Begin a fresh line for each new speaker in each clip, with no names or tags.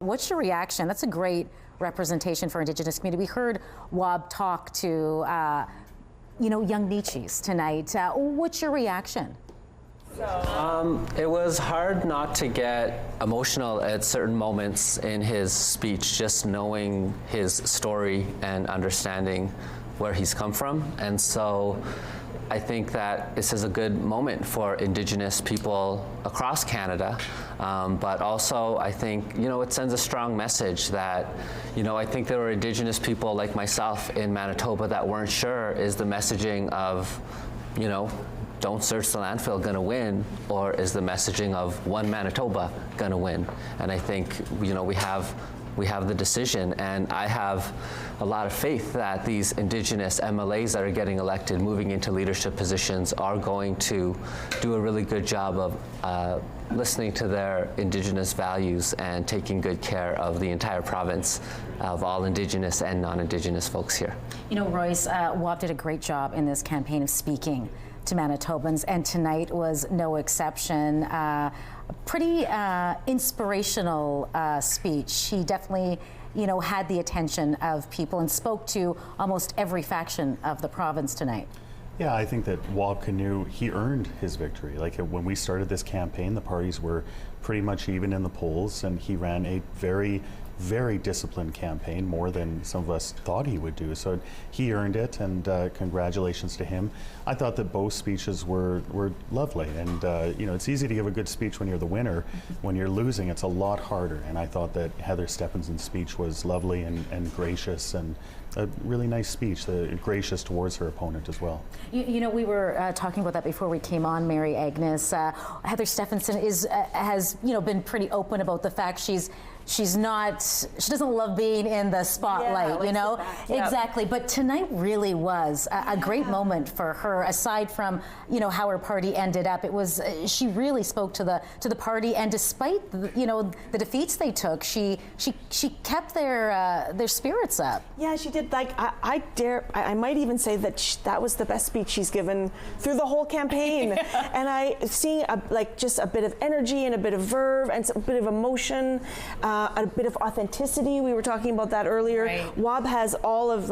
What's your reaction? That's a great representation for Indigenous community. We heard Wab talk to, young Nietzsche's tonight. What's your reaction?
It was hard not to get emotional at certain moments in his speech, just knowing his story and understanding where he's come from. And so I think that this is a good moment for Indigenous people across Canada, but also I think, it sends a strong message that, I think there were Indigenous people like myself in Manitoba that weren't sure, is the messaging of, don't search the landfill gonna win, or is the messaging of one Manitoba gonna win? And I think, we have the decision, and I have a lot of faith that these Indigenous MLAs that are getting elected, moving into leadership positions, are going to do a really good job of listening to their Indigenous values and taking good care of the entire province, of all Indigenous and non-Indigenous folks here.
Royce, Wab did a great job in this campaign of speaking to Manitobans, and tonight was no exception. Pretty inspirational speech. He definitely, had the attention of people and spoke to almost every faction of the province tonight.
Yeah, I think that Wab Kinew, he earned his victory. Like when we started this campaign, the parties were pretty much even in the polls, and he ran a very, very disciplined campaign, more than some of us thought he would do. So he earned it, and congratulations to him. I thought that both speeches were lovely, and it's easy to give a good speech when you're the winner. When you're losing, it's a lot harder, and I thought that Heather Stefanson's speech was lovely and gracious, and a really nice speech, gracious towards her opponent as well.
We were talking about that before we came on, Mary Agnes. Heather Stefanson has been pretty open about the fact she doesn't love being in the spotlight, Exactly. But tonight really was a great moment for her. Aside from how her party ended up, it was she really spoke to the party, and despite the defeats they took, she kept their spirits up.
Yeah, she did. Like I might even say that that was the best speech she's given through the whole campaign. And I seeing just a bit of energy and a bit of verve and a bit of emotion. A bit of authenticity. We were talking about that earlier.
Right.
Wab has all of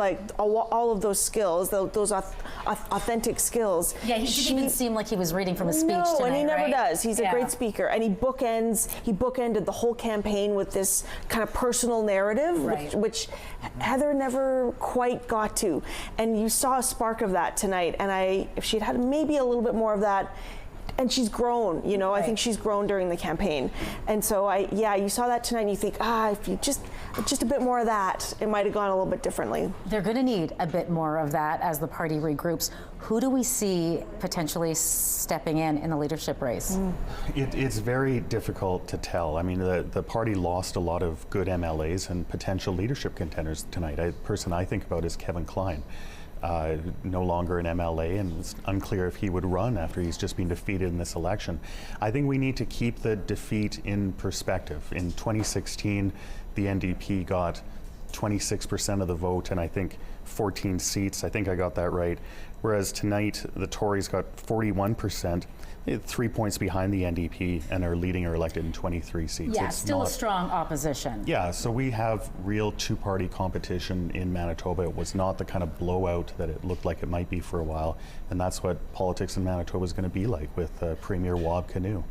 those skills, those authentic skills.
Yeah, he didn't even seem like he was reading from a speech tonight,
and he never
right?
does. He's a great speaker, and he bookended the whole campaign with this kind of personal narrative,
right,
which Heather never quite got to. And you saw a spark of that tonight, and if she'd had maybe a little bit more of that. And she's grown, right. I think she's grown during the campaign. And so you saw that tonight and you think, if you just a bit more of that, it might have gone a little bit differently.
They're going to need a bit more of that as the party regroups. Who do we see potentially stepping in the leadership race?
It's very difficult to tell. I mean, the party lost a lot of good MLAs and potential leadership contenders tonight. A person I think about is Kevin Klein. No longer an MLA, and it's unclear if he would run after he's just been defeated in this election. I think we need to keep the defeat in perspective. In 2016, the NDP got 26% of the vote, and I think 14 seats. I think I got that right. Whereas tonight, the Tories got 41%, 3 points behind the NDP, and are leading or elected in 23 seats.
Yeah, still a strong opposition.
Yeah, so we have real two-party competition in Manitoba. It was not the kind of blowout that it looked like it might be for a while, and that's what politics in Manitoba is going to be like with Premier Wab Kinew.